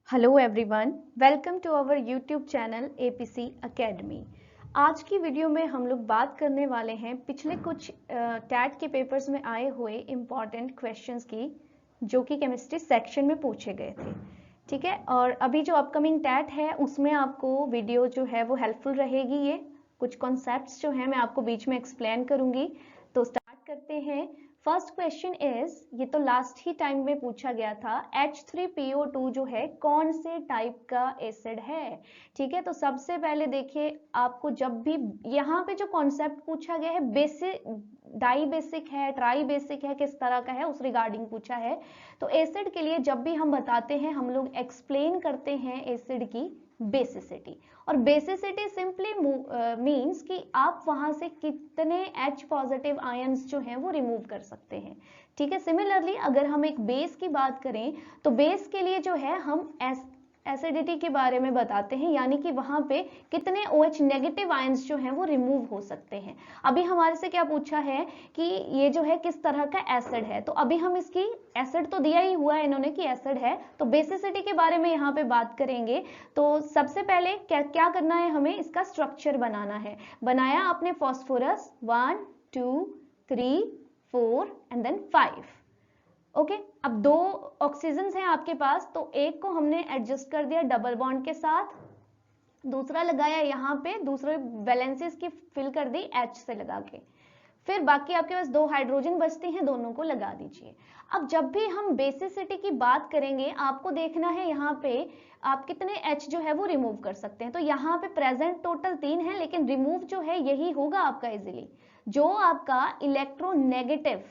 Hello everyone, welcome to our YouTube channel APC academy. आज की video में हम लोग बात करने वाले हैं पिछले कुछ टैट के पेपर्स में आए हुए इम्पॉर्टेंट क्वेश्चंस की, जो कि केमिस्ट्री सेक्शन में पूछे गए थे। ठीक है, और अभी जो अपकमिंग टैट है उसमें आपको वीडियो जो है वो हेल्पफुल रहेगी। ये कुछ कॉन्सेप्ट्स जो है मैं आपको बीच में एक्सप्लेन करूंगी। तो स्टार्ट करते हैं। फर्स्ट क्वेश्चन इज, ये तो लास्ट ही टाइम में पूछा गया था, H3PO2 जो है कौन से टाइप का एसिड है। ठीक है, तो सबसे पहले देखिए, आपको जब भी यहाँ पे जो कॉन्सेप्ट पूछा गया है, बेसिक डाई बेसिक है, ट्राई बेसिक है, किस तरह का है उस रिगार्डिंग पूछा है। तो एसिड के लिए जब भी हम बताते हैं, हम लोग एक्सप्लेन करते हैं एसिड की बेसिसिटी। और बेसिसिटी सिंपली मींस कि आप वहां से कितने H पॉजिटिव आयंस जो हैं वो रिमूव कर सकते हैं। ठीक है, सिमिलरली अगर हम एक बेस की बात करें तो बेस के लिए जो है हम एसिडिटी के बारे में बताते हैं, यानी कि वहां पे कितने OH नेगेटिव आयंस जो हैं वो रिमूव हो सकते हैं। अभी हमारे से क्या पूछा है कि ये जो है किस तरह का एसिड है, तो अभी हम इसकी एसिड तो दिया ही हुआ है इन्होंने कि एसिड है, तो बेसिसिटी के बारे में यहाँ पे बात करेंगे। तो सबसे पहले क्या करना है, हमें इसका स्ट्रक्चर बनाना है। बनाया आपने फॉस्फोरस 1 2 3 4 एंड देन 5। ओके, अब दो ऑक्सीजन हैं आपके पास, तो एक को हमने एडजस्ट कर दिया डबल बॉन्ड के साथ, दूसरा लगाया यहाँ पे, दूसरे वैलेंसीज की फिल कर दी H से लगा के। फिर बाकी आपके पास दो हाइड्रोजन बचती हैं, दोनों को लगा दीजिए। अब जब भी हम बेसिसिटी की बात करेंगे, आपको देखना है यहाँ पे आप कितने H जो है वो रिमूव कर सकते हैं। तो यहाँ पे प्रेजेंट टोटल 3 है, लेकिन रिमूव जो है यही होगा आपका इजीली, जो आपका इलेक्ट्रोनेगेटिव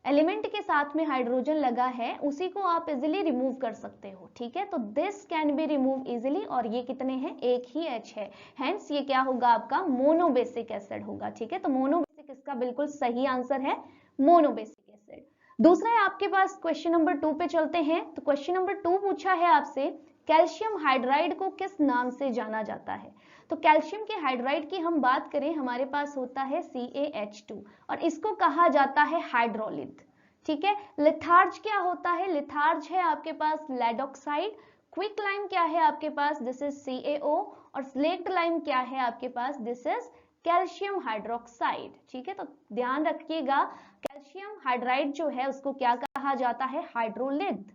एलिमेंट के साथ में हाइड्रोजन लगा है उसी को आप इजीली रिमूव कर सकते हो। ठीक है, तो this can be remove easily, और ये कितने हैं, एक ही H है, हेंस ये क्या होगा आपका मोनोबेसिक एसिड होगा। ठीक है, तो मोनोबेसिक इसका बिल्कुल सही आंसर है, मोनोबेसिक एसिड। दूसरा है आपके पास, क्वेश्चन नंबर 2 पे चलते हैं। तो क्वेश्चन नंबर 2 पूछा है आपसे, कैल्शियम हाइड्राइड को किस नाम से जाना जाता है। तो कैल्शियम के हाइड्राइड की हम बात करें, हमारे पास होता है CaH2, और इसको कहा जाता है हाइड्रोलिथ। ठीक है, लिथार्ज क्या होता है, लिथार्ज है आपके पास लेड ऑक्साइड। क्विक लाइम क्या है आपके पास, दिस इज CaO, और स्लेक्ट लाइम क्या है आपके पास, दिस इज कैल्शियम हाइड्रोक्साइड। ठीक है, तो ध्यान रखिएगा, कैल्शियम हाइड्राइड जो है उसको क्या कहा जाता है, हाइड्रोलिथ।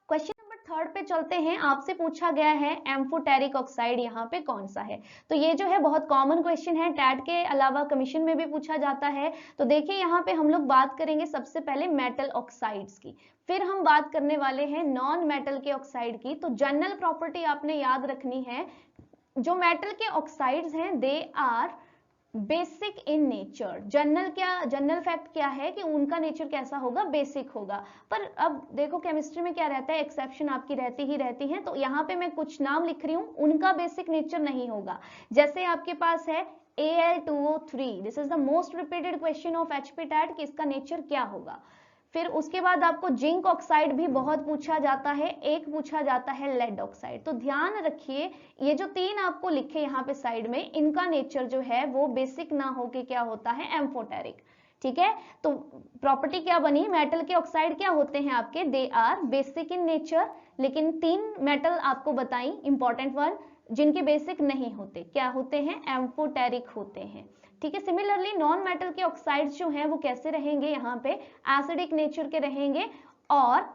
क्वेश्चन नंबर 3 पे चलते हैं। आपसे पूछा गया है एम्फोटेरिक ऑक्साइड यहाँ पे कौन सा है। तो ये जो है बहुत कॉमन क्वेश्चन है, टैट के अलावा कमीशन में भी पूछा जाता है। तो देखिए यहाँ पे हम लोग बात करेंगे सबसे पहले मेटल ऑक्साइड्स की, फिर हम बात करने वाले हैं नॉन मेटल के ऑक्साइड की। तो जनरल प्रॉपर्टी आपने याद रखनी है, जो मेटल के ऑक्साइड्स हैं they are basic in nature. General fact क्या है कि उनका नेचर कैसा होगा, बेसिक होगा। पर अब देखो केमिस्ट्री में क्या रहता है, एक्सेप्शन आपकी रहती ही रहती है। तो यहाँ पे मैं कुछ नाम लिख रही हूँ, उनका बेसिक नेचर नहीं होगा। जैसे आपके पास है Al2O3, this is the most repeated question of HP TAT कि इसका नेचर क्या होगा। फिर उसके बाद आपको जिंक ऑक्साइड भी बहुत पूछा जाता है, एक पूछा जाता है लेड ऑक्साइड। तो ध्यान रखिए, ये जो 3 आपको लिखे यहाँ पे साइड में, इनका नेचर जो है वो बेसिक ना होके क्या होता है, एम्फोटेरिक। ठीक है, तो प्रॉपर्टी क्या बनी, मेटल के ऑक्साइड क्या होते हैं आपके, they are basic in nature. लेकिन 3 मेटल आपको बताई इंपॉर्टेंट वन, जिनके बेसिक नहीं होते, क्या होते हैं, एम्फोटेरिक होते हैं। ठीक है, सिमिलरली नॉन मेटल के ऑक्साइड्स जो हैं वो कैसे रहेंगे, यहाँ पे एसिडिक नेचर के रहेंगे। और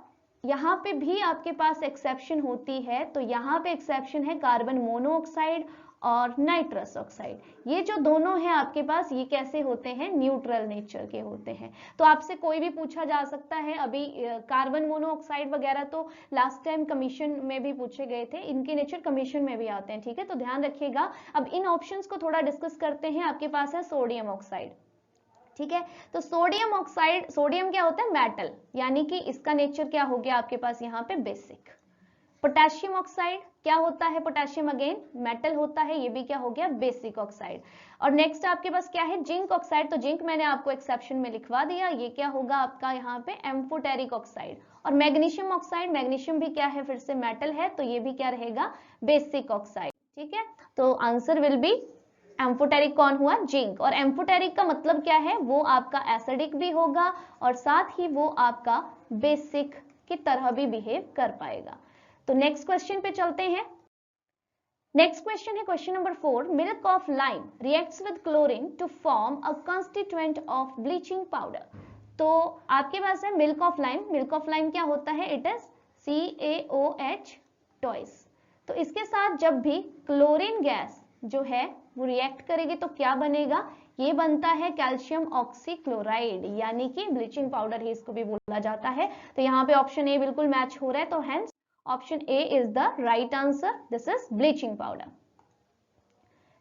यहाँ पे भी आपके पास एक्सेप्शन होती है, तो यहाँ पे एक्सेप्शन है कार्बन मोनोऑक्साइड और नाइट्रस ऑक्साइड। ये जो दोनों हैं आपके पास, ये कैसे होते हैं, न्यूट्रल नेचर के होते हैं। तो आपसे कोई भी पूछा जा सकता है। अभी कार्बन मोनोऑक्साइड वगैरह तो लास्ट टाइम कमीशन में भी पूछे गए थे, इनके नेचर कमीशन में भी आते हैं। ठीक है, तो ध्यान रखिएगा। अब इन ऑप्शंस को थोड़ा डिस्कस करते हैं। आपके पास है सोडियम ऑक्साइड। ठीक है, तो सोडियम ऑक्साइड, सोडियम क्या होता है, मेटल, यानी कि इसका नेचर क्या हो गया आपके पास यहाँ पे, बेसिक। पोटेशियम ऑक्साइड क्या होता है, पोटेशियम अगेन मेटल होता है, ये भी क्या हो गया, बेसिक ऑक्साइड। और नेक्स्ट आपके पास क्या है, जिंक ऑक्साइड। तो जिंक मैंने आपको एक्सेप्शन में लिखवा दिया, ये क्या होगा आपका यहाँ पे, एम्फोटेरिक ऑक्साइड। और मैग्नीशियम ऑक्साइड, मैग्नीशियम भी क्या है, फिर से मेटल है, तो ये भी क्या रहेगा, बेसिक ऑक्साइड। ठीक है, तो आंसर विल बी एम्फोटेरिक कौन हुआ, जिंक। और एम्फोटेरिक का मतलब क्या है, वो आपका एसिडिक भी होगा और साथ ही वो आपका बेसिक की तरह भी बिहेव कर पाएगा। तो नेक्स्ट क्वेश्चन पे चलते हैं। नेक्स्ट क्वेश्चन है question number 4, milk of lime reacts with chlorine to form a constituent of bleaching powder. तो आपके पास है milk of lime. Milk of lime क्या होता है? It is CaOH twice. तो इसके साथ जब भी क्लोरीन गैस जो है वो रिएक्ट करेगी तो क्या बनेगा? ये बनता है कैल्शियम ऑक्सीक्लोराइड, यानी कि ब्लीचिंग पाउडर ही इसको भी बोला जाता है। तो यहाँ पे ऑप्शन ए बिल्कुल मैच हो रहा है, तो hence option A is the right answer. This is bleaching powder.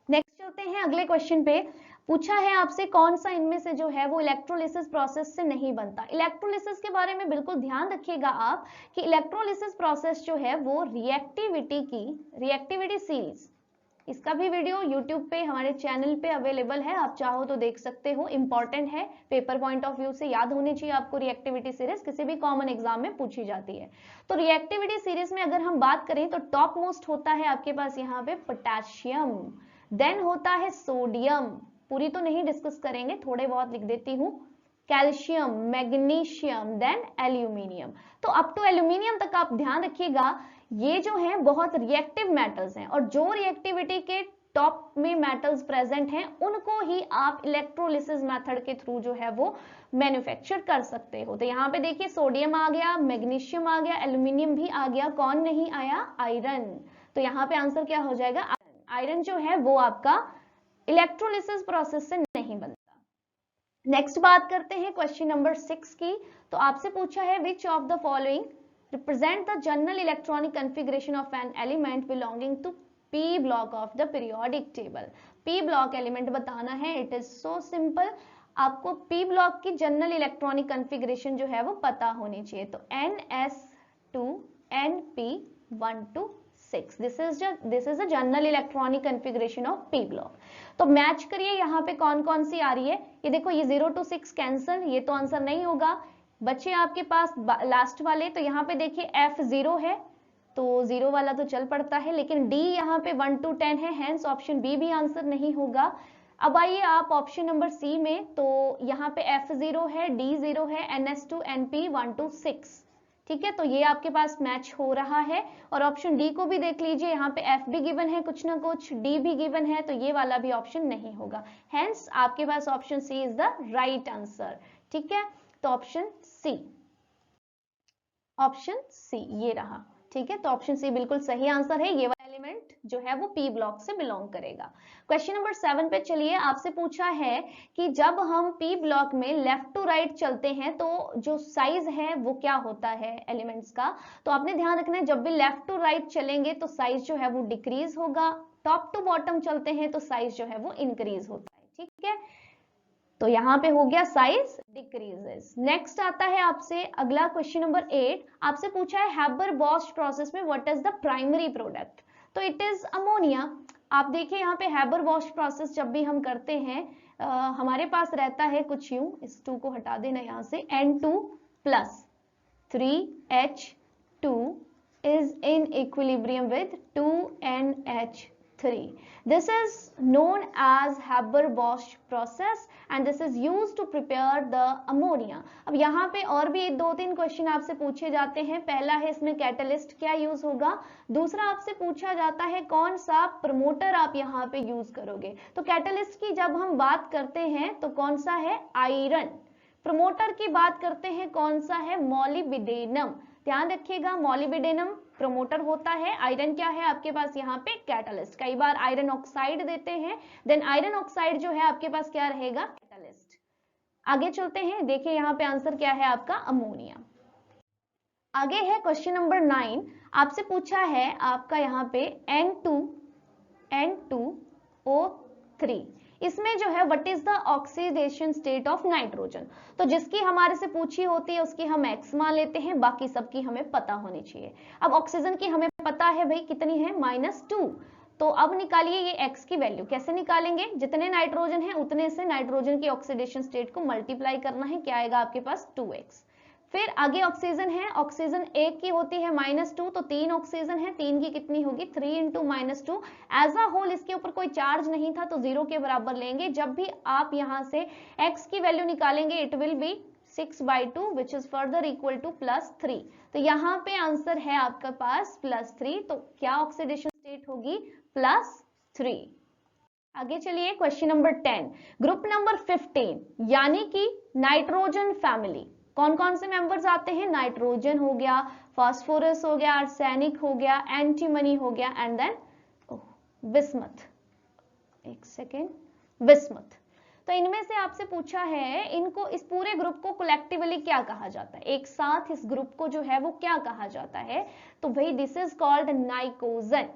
Next चलते हैं अगले क्वेश्चन पे। पूछा है आपसे कौन सा इनमें से जो है वो इलेक्ट्रोलिसिस प्रोसेस से नहीं बनता। इलेक्ट्रोलिसिस के बारे में बिल्कुल ध्यान रखिएगा आप कि इलेक्ट्रोलिसिस प्रोसेस जो है वो रिएक्टिविटी सीरीज, इसका भी वीडियो YouTube पे हमारे चैनल पे अवेलेबल है, आप चाहो तो देख सकते हो। इंपॉर्टेंट है, पेपर पॉइंट ऑफ व्यू से याद होनी चाहिए आपको। रिएक्टिविटी सीरीज किसी भी कॉमन एग्जाम में पूछी जाती है। तो रिएक्टिविटी सीरीज में अगर हम बात करें तो टॉप मोस्ट होता है आपके पास यहाँ पे पोटेशियम, देन होता है सोडियम, पूरी तो नहीं डिस्कस करेंगे, थोड़े बहुत लिख देती हूँ, कैल्शियम, मैग्नीशियम, देन एल्यूमिनियम। तो अप टू एल्यूमिनियम तक आप ध्यान रखिएगा, ये जो है बहुत रिएक्टिव मेटल्स हैं, और जो रिएक्टिविटी के टॉप में मेटल्स प्रेजेंट हैं उनको ही आप इलेक्ट्रोलिसिस मेथड के थ्रू जो है वो मैन्युफैक्चर कर सकते हो। तो यहाँ पे देखिए सोडियम आ गया, मैग्नीशियम आ गया, एल्यूमिनियम भी आ गया, कौन नहीं आया? आयरन। तो यहाँ पे आंसर क्या हो जाएगा? आयरन जो है वो आपका इलेक्ट्रोलिसिस प्रोसेस से नहीं बनता। नेक्स्ट बात करते हैं क्वेश्चन नंबर 6 की। तो आपसे पूछा है which of the following represent the general electronic configuration of an element belonging to p block of the periodic table। p block element बताना है। it is so simple, आपको p block की general electronic configuration जो है वो पता होनी चाहिए। तो ns2 np126, this is the general electronic configuration of p block। तो मैच करिए यहाँ पे कौन कौन सी आ रही है। ये देखो, ये 0 to 6 कैंसल, ये तो आंसर नहीं होगा। बच्चे आपके पास लास्ट वाले, तो यहाँ पे देखिए F0 है तो 0 वाला तो चल पड़ता है, लेकिन D यहाँ पे 1 to 10 है, हेंस ऑप्शन बी भी आंसर नहीं होगा। अब आइए आप ऑप्शन नंबर सी में, तो यहाँ पे F0 है, D0 है, NS2 NP 1 to 6, ठीक है। तो ये आपके पास मैच हो रहा है। और ऑप्शन डी को भी देख लीजिए, यहाँ पे F भी गिवन है कुछ ना कुछ, D भी गिवन है, तो ये वाला भी ऑप्शन नहीं होगा। हेंस आपके पास option C is the right answer, ठीक है। तो ऑप्शन सी ये रहा, ठीक है। तो ऑप्शन सी बिल्कुल सही आंसर है। ये वाला एलिमेंट जो है वो पी ब्लॉक से बिलोंग करेगा। क्वेश्चन नंबर 7 पे चलिए। आपसे पूछा है कि जब हम पी ब्लॉक में लेफ्ट टू राइट चलते हैं तो जो साइज है वो क्या होता है एलिमेंट्स का। तो आपने ध्यान रखना है, जब भी लेफ्ट टू राइट चलेंगे तो साइज जो है वो डिक्रीज होगा, टॉप टू बॉटम चलते हैं तो साइज जो है वो इंक्रीज होता है, ठीक है। तो यहाँ पे हो गया साइज डिक्रीजेस। नेक्स्ट आता है आपसे अगला क्वेश्चन नंबर 8। आपसे पूछा है हैबर-बॉश प्रोसेस में what is the primary product. तो इट इज अमोनिया। आप देखिए यहाँ पे हैबर-बॉश प्रोसेस जब भी हम करते हैं हमारे पास रहता है कुछ यूं, इस 2 को हटा देना यहाँ से, N2 plus 3H2 is in equilibrium with 2NH3। This is known as Haber-Bosch process and this is used to prepare the ammonia। अब यहाँ पे और भी 2-3 क्वेश्चन आपसे पूछे जाते हैं। पहला है इसमें कैटलिस्ट क्या यूज होगा, दूसरा आपसे पूछा जाता है कौन सा प्रमोटर आप यहाँ पे यूज करोगे। तो कैटलिस्ट की जब हम बात करते हैं तो कौन सा है, आयरन। प्रमोटर की बात करते हैं कौन सा है, मॉलिब्डेनम। ध्यान रखिएगा, मॉलिब्डेनम प्रमोटर होता है, आयरन क्या है आपके पास यहाँ पे, कैटलिस्ट। कई बार आयरन ऑक्साइड देते हैं, देन आयरन ऑक्साइड जो है आपके पास क्या रहेगा, कैटलिस्ट। आगे चलते हैं, देखिए यहाँ पे आंसर क्या है आपका, अमोनिया। आगे है क्वेश्चन नंबर 9। आपसे पूछा है आपका यहाँ पे N2O3, इसमें जो है what is the oxidation state of nitrogen. तो जिसकी हमारे से पूछी होती है उसकी हम एक्स मान लेते हैं, बाकी सबकी हमें पता होनी चाहिए। अब ऑक्सीजन की हमें पता है भाई कितनी है, -2। तो अब निकालिए ये एक्स की वैल्यू। कैसे निकालेंगे, जितने नाइट्रोजन है उतने से नाइट्रोजन की ऑक्सीडेशन स्टेट को मल्टीप्लाई करना है, क्या आएगा आपके पास, 2x। फिर आगे ऑक्सीजन है, ऑक्सीजन एक की होती है -2, तो 3 ऑक्सीजन है, 3 की कितनी होगी, 3 × -2। एज अ होल इसके ऊपर कोई चार्ज नहीं था तो 0 के बराबर लेंगे। जब भी आप यहाँ से x की वैल्यू निकालेंगे it will be 6/2 which is further equal to +3। तो यहाँ पे आंसर है आपका पास +3, तो क्या ऑक्सीडेशन स्टेट होगी? +3। आगे चलिए क्वेश्चन नंबर 10, ग्रुप नंबर 15 यानी कि नाइट्रोजन फैमिली, कौन कौन से मेंबर्स आते हैं? नाइट्रोजन हो गया, फास्फोरस हो गया, आर्सेनिक हो गया, एंटीमनी हो गया एंड देन बिस्मथ, एक सेकेंड, बिस्मथ। तो इनमें से आपसे पूछा है इनको, इस पूरे ग्रुप को कलेक्टिवली क्या कहा जाता है? एक साथ इस ग्रुप को जो है वो क्या कहा जाता है? तो भाई this is called pnicogen.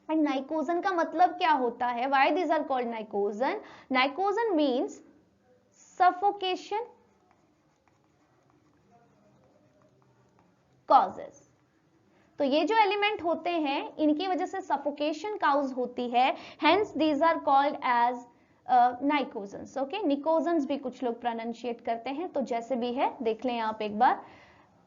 And pnicogen का मतलब क्या होता है? Why this are called pnicogen? Pnicogen means suffocation causes. तो ये जो एलिमेंट होते हैं इनकी वजह से सफोकेशन काउज होती है, hence these are called as pnicogens. Okay, pnicogens भी कुछ लोग प्रोनाउंशिएट करते हैं, तो जैसे भी है देख लें आप एक बार।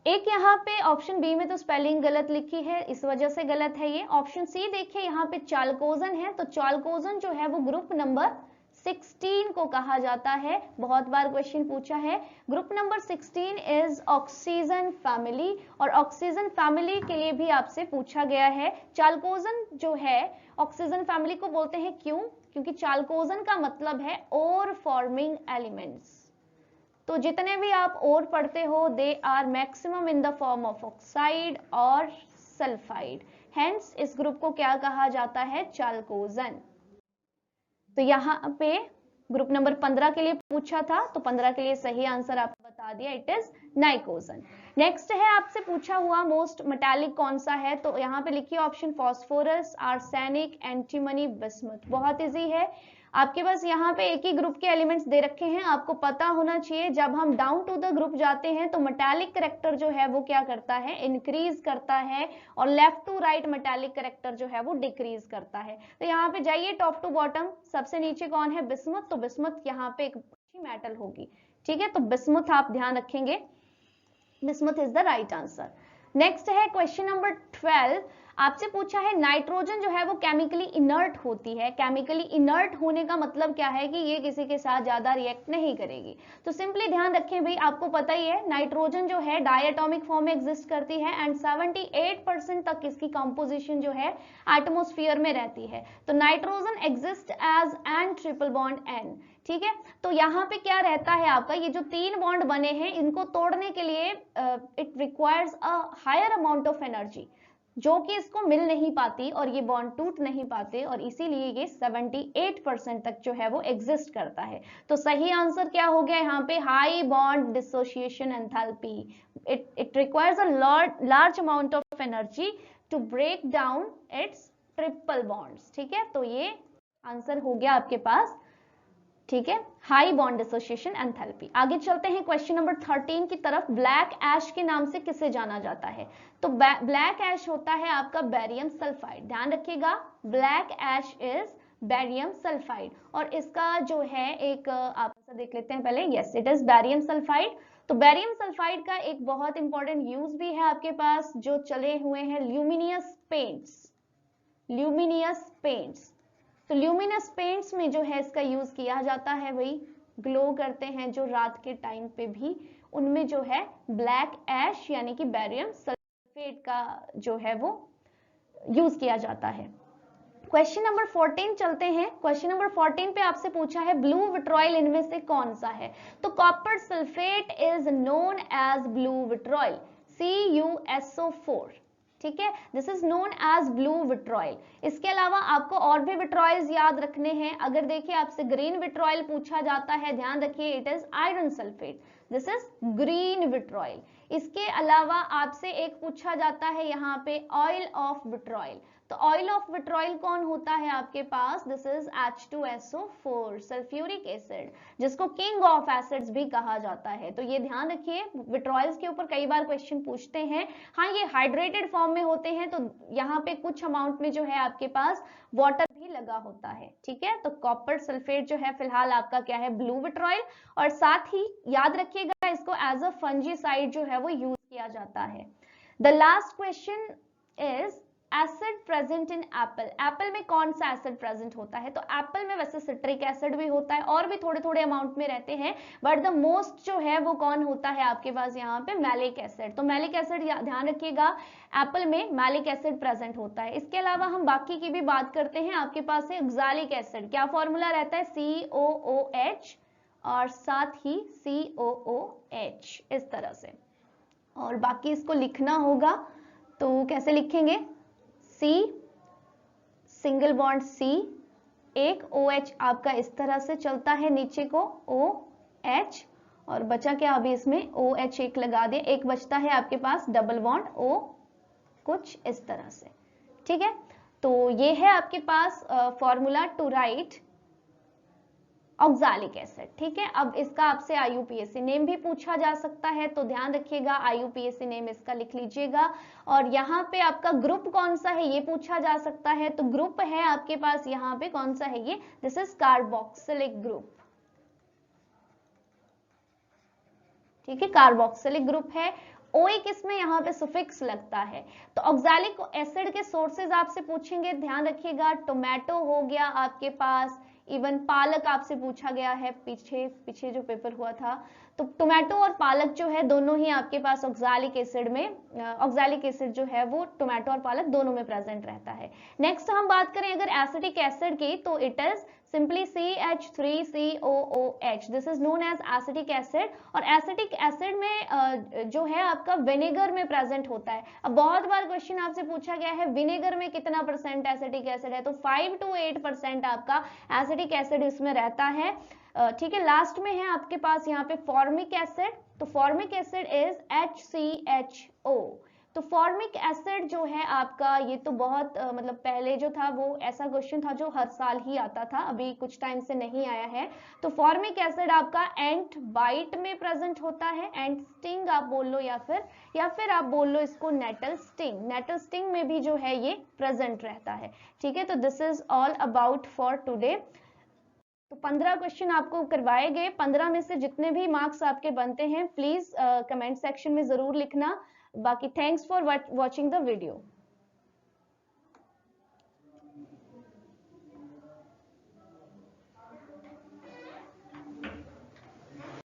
एक यहाँ पे ऑप्शन बी में तो स्पेलिंग गलत लिखी है, इस वजह से गलत है ये। ऑप्शन सी देखिए, यहाँ पे चाल्कोजन है, तो चाल्कोजन जो है वो ग्रुप नंबर 16 को कहा जाता है। बहुत बार क्वेश्चन पूछा है। Group number 16 is oxygen family, और ऑक्सीजन फैमिली के लिए भी आपसे पूछा गया है। चाल्कोजन जो है ऑक्सीजन फैमिली को बोलते हैं, क्यों? क्योंकि चाल्कोजन का मतलब है ओर फॉर्मिंग एलिमेंट्स। तो जितने भी आप ओर पढ़ते हो they are maximum in the form of oxide और सल्फाइड, हेंस इस ग्रुप को क्या कहा जाता है? चाल्कोजन। तो यहाँ पे ग्रुप नंबर 15 के लिए पूछा था, तो 15 के लिए सही आंसर आपको बता दिया, इट इज नाइकोजन। नेक्स्ट है आपसे पूछा हुआ मोस्ट मेटालिक कौन सा है? तो यहाँ पे लिखिए option phosphorus, arsenic, antimony, bismuth. बहुत इजी है, आपके पास यहाँ पे एक ही ग्रुप के एलिमेंट्स दे रखे हैं, आपको पता होना चाहिए जब हम डाउन टू द ग्रुप जाते हैं तो मेटालिक कैरेक्टर जो है वो क्या करता है? इंक्रीज करता है, और left to right metallic character जो है वो डिक्रीज करता है। तो यहाँ पे जाइए टॉप टू बॉटम, सबसे नीचे कौन है? बिस्मथ। तो बिस्मथ यहाँ पे एक अच्छी मेटल होगी, ठीक है, तो बिस्मथ आप ध्यान रखेंगे, bismuth is the right answer. Next है क्वेश्चन नंबर 12, आपसे पूछा है नाइट्रोजन जो है वो केमिकली इनर्ट होती है। केमिकली इनर्ट होने का मतलब क्या है? कि ये किसी के साथ ज्यादा रिएक्ट नहीं करेगी। तो सिंपली ध्यान रखें भाई, आपको पता ही है नाइट्रोजन जो है डायटोमिक फॉर्म में एग्जिस्ट करती है, एंड 78% तक इसकी कंपोजिशन जो है एटमॉस्फेयर में रहती है। तो nitrogen exist as N triple bond N, ठीक है। तो यहाँ पे क्या रहता है आपका, ये जो 3 बॉन्ड बने हैं इनको तोड़ने के लिए it requires a higher amount of energy, जो कि इसको मिल नहीं पाती, और ये बॉन्ड टूट नहीं पाते, और इसीलिए ये 78% तक जो है वो एग्जिस्ट करता है। तो सही आंसर क्या हो गया यहाँ पे? High bond dissociation enthalpy. It requires a large amount of energy to break down its triple bonds, ठीक है। तो ये आंसर हो गया आपके पास, ठीक है, हाई बॉन्ड डिसोसिएशन एंथैल्पी। आगे चलते हैं क्वेश्चन नंबर 13 की तरफ। ब्लैक ऐश के नाम से किसे जाना जाता है? तो ब्लैक ऐश होता है आपका बेरियम सल्फाइड, ध्यान रखिएगा, black ash is barium sulphide, और इसका जो है एक आप देख लेते हैं पहले, yes it is barium sulphide. तो बेरियम सल्फाइड का एक बहुत इंपॉर्टेंट यूज भी है आपके पास, जो चले हुए हैं ल्यूमिनियस पेंट्स, ल्यूमिनियस पेंट्स। तो ल्यूमिनस पेंट्स में जो है इसका यूज किया जाता है, वही ग्लो करते हैं जो रात के टाइम पे भी, उनमें जो है ब्लैक ऐश यानी कि बेरियम सल्फेट का जो है वो यूज किया जाता है। क्वेश्चन नंबर 14 चलते हैं। क्वेश्चन नंबर 14 पे आपसे पूछा है ब्लू विट्रॉयल इनमें से कौन सा है? तो copper sulphate is known as blue vitriol, CuSO4, ठीक है, this is known as blue vitriol. इसके अलावा आपको और भी विट्रॉयल्स याद रखने हैं। अगर देखिए आपसे ग्रीन विट्रॉयल पूछा जाता है, ध्यान रखिए, it is iron sulphate, this is green vitriol. इसके अलावा आपसे एक पूछा जाता है यहाँ पे ऑयल ऑफ विट्रॉयल। तो ऑयल ऑफ विट्रॉयल कौन होता है आपके पास? This is H2SO4 sulphuric acid, जिसको किंग ऑफ एसिड्स भी कहा जाता है। तो ये ध्यान रखिए, विट्रॉयल्स के ऊपर कई बार क्वेश्चन पूछते हैं। हाँ, ये हाइड्रेटेड फॉर्म में होते हैं, तो यहाँ पे कुछ अमाउंट में जो है आपके पास वाटर भी लगा होता है, ठीक है। तो कॉपर सल्फेट जो है फिलहाल आपका क्या है? Blue vitriol. और साथ ही याद रखिएगा इसको एज अ फंजीसाइड जो है वो यूज किया जाता है। The last question is acid present in Apple, Apple में कौन सा एसिड प्रेजेंट होता है? तो एप्पल में वैसे सिट्रिक एसिड भी होता है और भी थोड़े थोड़े अमाउंट में रहते हैं, बट द मोस्ट जो है वो कौन होता है आपके पास यहाँ पे? Malic acid. तो मैलिक एसिड ध्यान रखिएगा, एप्पल में मैलिक एसिड प्रेजेंट होता है। इसके अलावा हम बाकी की भी बात करते हैं। आपके पास है ऑक्सैलिक एसिड, क्या फॉर्मूला रहता है? COOH और साथ ही COOH, इस तरह से। और बाकी इसको लिखना होगा तो कैसे लिखेंगे? C सिंगल बॉन्ड C, एक OH आपका इस तरह से चलता है नीचे को OH, और बचा क्या? अभी इसमें OH एक लगा दिया, एक बचता है आपके पास डबल बॉन्ड O, कुछ इस तरह से। ठीक है, तो ये है आपके पास formula to write oxalic acid. ठीक है, अब इसका आपसे IUPAC नेम भी पूछा जा सकता है, तो ध्यान रखिएगा IUPAC नेम इसका लिख लीजिएगा। और यहाँ पे आपका ग्रुप कौन सा है ये पूछा जा सकता है, तो ग्रुप है आपके पास यहाँ पे कौन सा है ये? This is carboxylic group. ठीक है, कार्बोक्सिलिक ग्रुप है। ओइक इसमें यहाँ पे सुफिक्स लगता है। तो ऑक्सैलिक एसिड के सोर्सेज आपसे पूछेंगे, ध्यान रखिएगा, टोमेटो हो गया आपके पास, इवन पालक आपसे पूछा गया है पीछे जो पेपर हुआ था। तो टोमेटो और पालक जो है दोनों ही आपके पास ऑक्सैलिक एसिड में, ऑक्सैलिक एसिड जो है वो टोमेटो और पालक दोनों में प्रेजेंट रहता है। नेक्स्ट हम बात करें अगर एसिटिक एसिड की, तो it is simply CH3COOH, this is known as acetic acid. और एसिटिक एसिड में जो है आपका विनेगर में प्रेजेंट होता है। अब बहुत बार क्वेश्चन आपसे पूछा गया है विनेगर में कितना परसेंट एसिटिक एसिड है, तो 5 to 8% आपका एसिटिक एसिड इसमें रहता है। ठीक है, लास्ट में है आपके पास यहाँ पे फॉर्मिक एसिड, तो फॉर्मिक एसिड इज HCHO। तो फॉर्मिक एसिड जो है आपका, ये तो बहुत मतलब पहले जो था वो ऐसा क्वेश्चन था जो हर साल ही आता था, अभी कुछ टाइम से नहीं आया है। तो फॉर्मिक एसिड आपका एंट बाइट में प्रेजेंट होता है, एंट स्टिंग आप बोल लो, या फिर आप बोल लो इसको नेटल स्टिंग, नेटल स्टिंग में भी जो है ये प्रेजेंट रहता है। ठीक है, तो this is all about for today. तो 15 क्वेश्चन आपको करवाए गए, 15 में से जितने भी मार्क्स आपके बनते हैं प्लीज कमेंट सेक्शन में जरूर लिखना। बाकी thanks for watching the video.